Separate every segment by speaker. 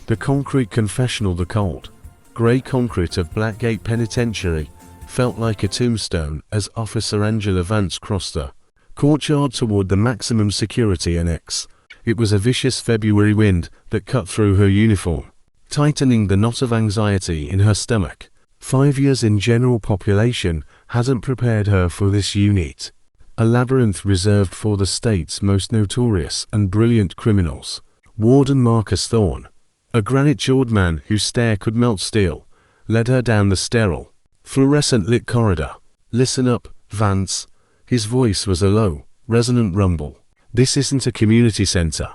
Speaker 1: The concrete confessional, the cold, grey concrete of Blackgate Penitentiary, felt like a tombstone as Officer Angela Vance crossed the courtyard toward the maximum security annex. It was a vicious February wind that cut through her uniform, tightening the knot of anxiety in her stomach. 5 years in general population hadn't prepared her for this unit, a labyrinth reserved for the state's most notorious and brilliant criminals. Warden Marcus Thorne, a granite-jawed man whose stare could melt steel, led her down the sterile, fluorescent-lit corridor. "Listen up, Vance." His voice was a low, resonant rumble. "This isn't a community center.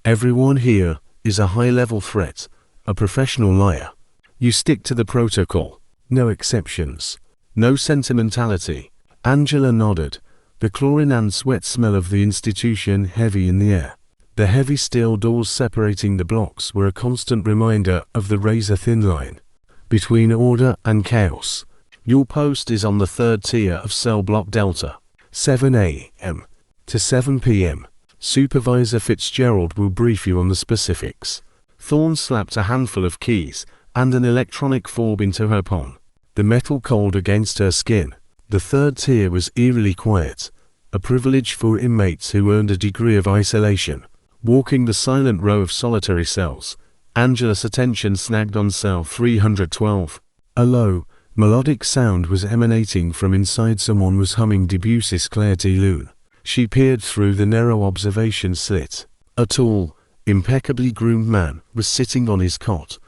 Speaker 1: Everyone here is a high-level threat, a professional liar. You stick to the protocol. No exceptions. No sentimentality." Angela nodded, the chlorine and sweat smell of the institution heavy in the air. The heavy steel doors separating the blocks were a constant reminder of the razor-thin line between order and chaos. "Your post is on the 3rd tier of cell block Delta, 7 a.m. to 7 p.m. Supervisor Fitzgerald will brief you on the specifics." Thorne slapped a handful of keys and an electronic fob into her palm, the metal cold against her skin. The 3rd tier was eerily quiet, a privilege for inmates who earned a degree of isolation. Walking the silent row of solitary cells, Angela's attention snagged on cell 312. A low, melodic sound was emanating from inside. Someone was humming Debussy's Clair de Lune. She peered through the narrow observation slit. A tall, impeccably groomed man was sitting on his cot,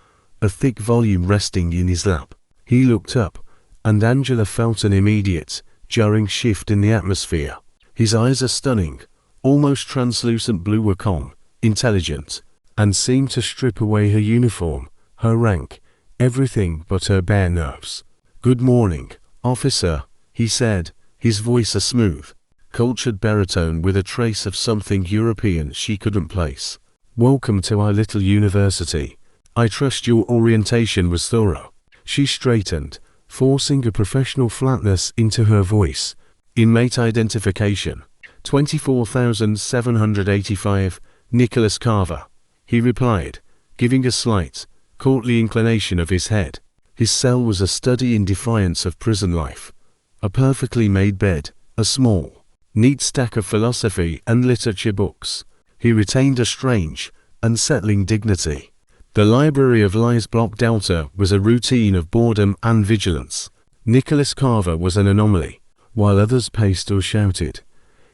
Speaker 1: a thick volume resting in his lap. He looked up, and Angela felt an immediate, jarring shift in the atmosphere. His eyes, a stunning, almost translucent blue, were calm, intelligent, and seemed to strip away her uniform, her rank, everything but her bare nerves. "Good morning, officer," he said, his voice a smooth, cultured baritone with a trace of something European she couldn't place. "Welcome to our little university. I trust your orientation was thorough." She straightened, forcing a professional flatness into her voice. "Inmate identification, 24,785, Nicholas Carver," he replied, giving a slight, courtly inclination of his head. His cell was a study in defiance of prison life. A perfectly made bed, a small, neat stack of philosophy and literature books. He retained a strange, unsettling dignity. The Library of Lies Block Delta was a routine of boredom and vigilance. Nicholas Carver was an anomaly. While others paced or shouted,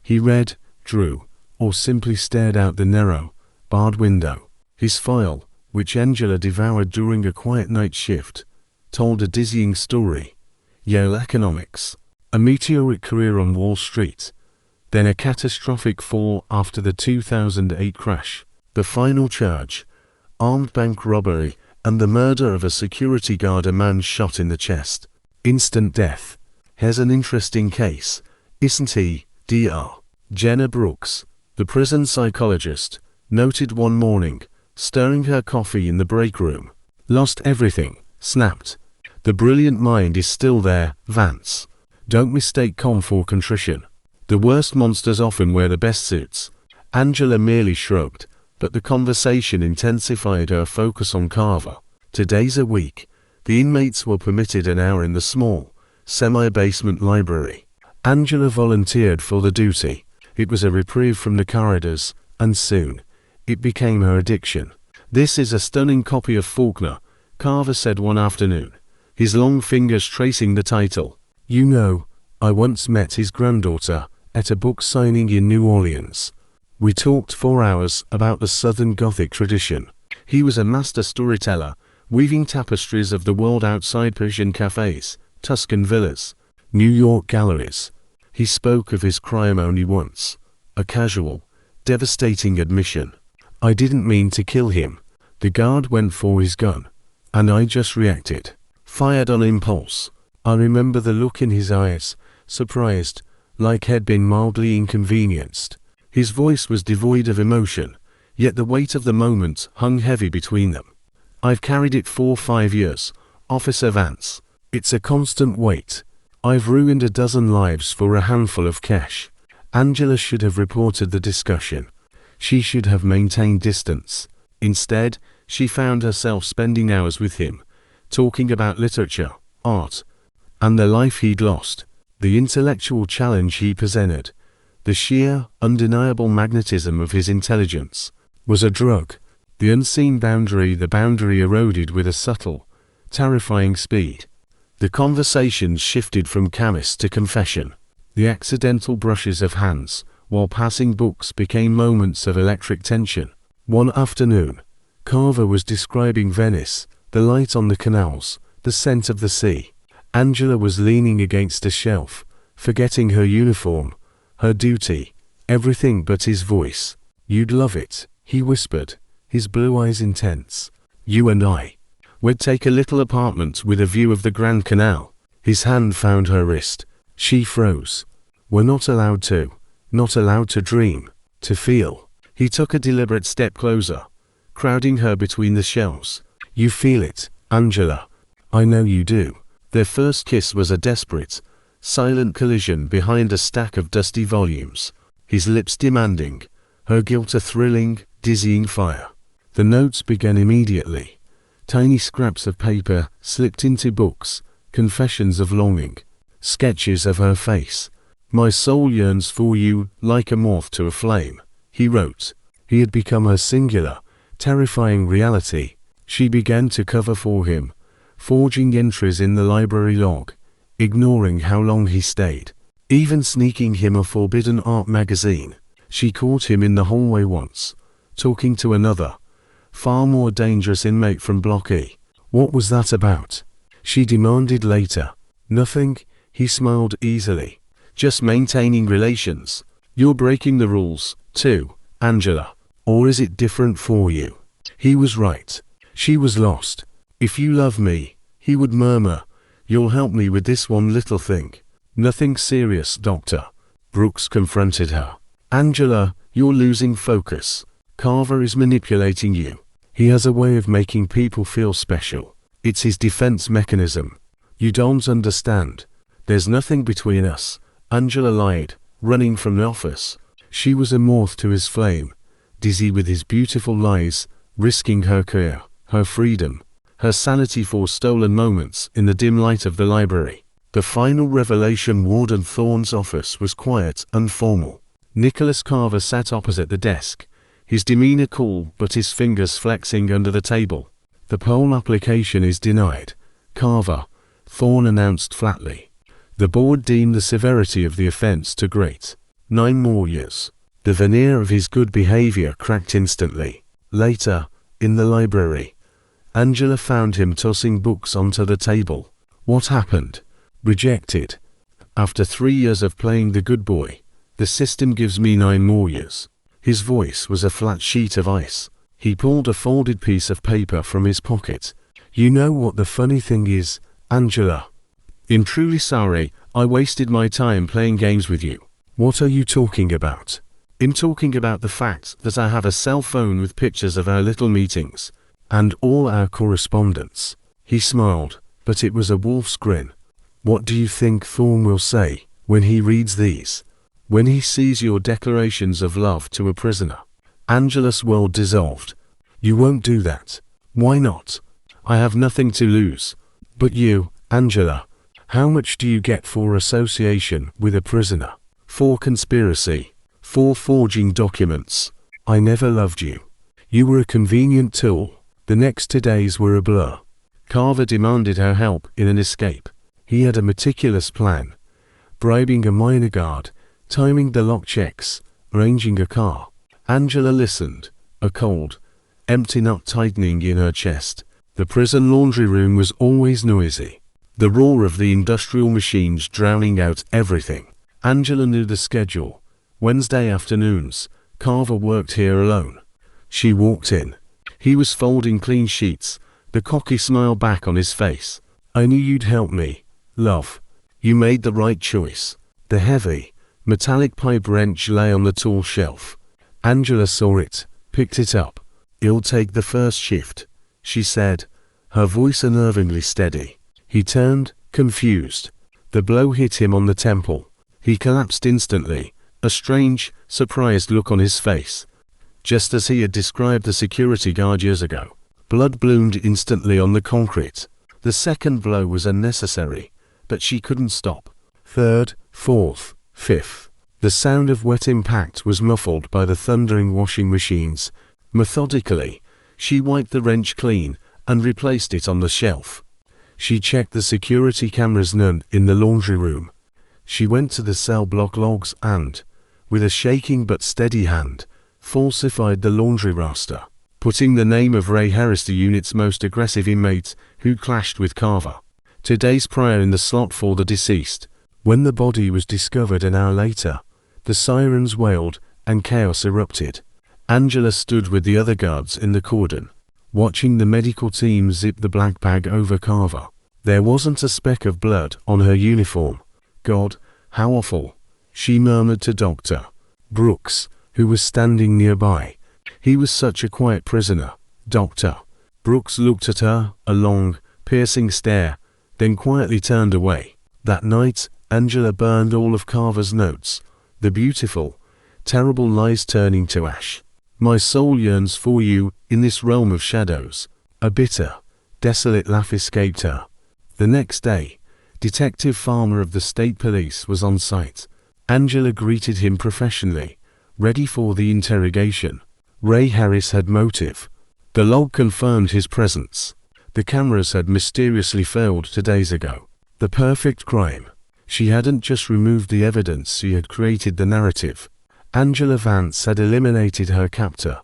Speaker 1: he read, drew, or simply stared out the narrow, barred window. His file, which Angela devoured during a quiet night shift, told a dizzying story. Yale economics, a meteoric career on Wall Street, then a catastrophic fall after the 2008 crash. The final charge, armed bank robbery and the murder of a security guard, a man shot in the chest. Instant death. "Here's an interesting case, isn't he, Dr. Jenna Brooks," the prison psychologist noted one morning, stirring her coffee in the break room. "Lost everything, snapped. The brilliant mind is still there, Vance. Don't mistake calm for contrition. The worst monsters often wear the best suits." Angela merely shrugged, but the conversation intensified her focus on Carver. 2 days a week, the inmates were permitted an hour in the small, semi-basement library. Angela volunteered for the duty. It was a reprieve from the corridors, and soon, it became her addiction. "This is a stunning copy of Faulkner," Carver said one afternoon, his long fingers tracing the title. "You know, I once met his granddaughter at a book signing in New Orleans. We talked 4 hours about the Southern Gothic tradition. He was a master storyteller, weaving tapestries of the world outside Persian cafes, Tuscan villas, New York galleries. He spoke of his crime only once, a casual, devastating admission. I didn't mean to kill him. The guard went for his gun, and I just reacted. Fired on impulse. I remember the look in his eyes, surprised, like he'd been mildly inconvenienced. His voice was devoid of emotion, yet the weight of the moment hung heavy between them. I've carried it for 5 years, Officer Vance. It's a constant weight. I've ruined a dozen lives for a handful of cash. Angela should have reported the discussion. She should have maintained distance. Instead, She found herself spending hours with him, talking about literature, art, and the life he'd lost, the intellectual challenge he presented, the sheer, undeniable magnetism of his intelligence, was a drug. The unseen boundary, the boundary eroded with a subtle, terrifying speed. The conversations shifted from chemist to confession. The accidental brushes of hands, while passing books, became moments of electric tension. One afternoon, Carver was describing Venice, the light on the canals, the scent of the sea. Angela was leaning against a shelf, forgetting her uniform, her duty, everything but his voice. "You'd love it," he whispered, his blue eyes intense. "You and I. We'd take a little apartment with a view of the Grand Canal." His hand found her wrist. She froze. "We're not allowed to dream, to feel." He took a deliberate step closer, crowding her between the shelves. "You feel it, Angela. I know you do." Their first kiss was a desperate, silent collision behind a stack of dusty volumes. His lips demanding, her guilt a thrilling, dizzying fire. The notes began immediately. Tiny scraps of paper slipped into books, confessions of longing, sketches of her face. "My soul yearns for you like a moth to a flame," he wrote. He had become her singular, terrifying reality. She began to cover for him, forging entries in the library log, ignoring how long he stayed, even sneaking him a forbidden art magazine. She caught him in the hallway once, talking to another, far more dangerous inmate from Block E. "What was that about?" she demanded later. "Nothing," he smiled easily. "Just maintaining relations." "You're breaking the rules, too, Angela. Or is it different for you?" He was right. She was lost. "If you love me," he would murmur, "you'll help me with this one little thing." "Nothing serious, Doctor." Brooks confronted her. "Angela, you're losing focus. Carver is manipulating you. He has a way of making people feel special. It's his defense mechanism. You don't understand. There's nothing between us," Angela lied, running from the office. She was a moth to his flame, dizzy with his beautiful lies, risking her career, her freedom, her sanity for stolen moments in the dim light of the library. The final revelation. Warden Thorne's office was quiet and formal. Nicholas Carver sat opposite the desk, his demeanor cool but his fingers flexing under the table. "The parole application is denied, Carver," Thorne announced flatly. The board deemed the severity of the offense too great. 9 more years. The veneer of his good behavior cracked instantly. Later, in the library, Angela found him tossing books onto the table. "What happened?" "Rejected. After 3 years of playing the good boy, the system gives me 9 more years." His voice was a flat sheet of ice. He pulled a folded piece of paper from his pocket. "You know what the funny thing is, Angela? I'm truly sorry I wasted my time playing games with you." "What are you talking about?" "I'm talking about the fact that I have a cell phone with pictures of our little meetings, and all our correspondence." He smiled, but it was a wolf's grin. "What do you think Thorne will say when he reads these? When he sees your declarations of love to a prisoner?" Angela's world dissolved. "You won't do that." "Why not? I have nothing to lose." "But you, Angela, how much do you get for association with a prisoner? For conspiracy? For forging documents? I never loved you. You were a convenient tool. The next 2 days were a blur." Carver demanded her help in an escape. He had a meticulous plan, bribing a minor guard, timing the lock checks, arranging a car. Angela listened, a cold, empty knot tightening in her chest. The prison laundry room was always noisy, the roar of the industrial machines drowning out everything. Angela knew the schedule. Wednesday afternoons, Carver worked here alone. She walked in. He was folding clean sheets, the cocky smile back on his face. "I knew you'd help me, love. You made the right choice." The heavy, metallic pipe wrench lay on the tall shelf. Angela saw it, picked it up. "You'll take the first shift," she said, her voice unnervingly steady. He turned, confused. The blow hit him on the temple. He collapsed instantly, a strange, surprised look on his face, just as he had described the security guard years ago. Blood bloomed instantly on the concrete. The second blow was unnecessary, but she couldn't stop. Third, fourth, fifth. The sound of wet impact was muffled by the thundering washing machines. Methodically, she wiped the wrench clean and replaced it on the shelf. She checked the security cameras, none in the laundry room. She went to the cell block logs and, with a shaking but steady hand, falsified the laundry roster, putting the name of Ray Harris, the unit's most aggressive inmate who clashed with Carver, 2 days prior in the slot for the deceased. When the body was discovered an hour later, the sirens wailed and chaos erupted. Angela stood with the other guards in the cordon, watching the medical team zip the black bag over Carver. There wasn't a speck of blood on her uniform. God, how awful, she murmured to Dr. Brooks, who was standing nearby. He was such a quiet prisoner. Dr. Brooks looked at her, a long, piercing stare, then quietly turned away. That night, Angela burned all of Carver's notes, the beautiful, terrible lies turning to ash. My soul yearns for you in this realm of shadows. A bitter, desolate laugh escaped her. The next day, Detective Farmer of the State Police was on site. Angela greeted him professionally, ready for the interrogation. Ray Harris had motive. The log confirmed his presence. The cameras had mysteriously failed 2 days ago. The perfect crime. She hadn't just removed the evidence, she had created the narrative. Angela Vance had eliminated her captor,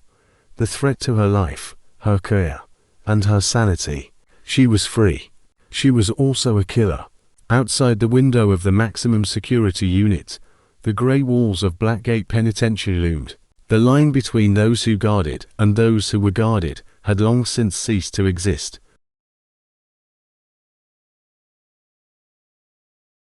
Speaker 1: the threat to her life, her career, and her sanity. She was free. She was also a killer. Outside the window of the maximum security unit, the grey walls of Blackgate Penitentiary loomed. The line between those who guarded and those who were guarded had long since ceased to exist.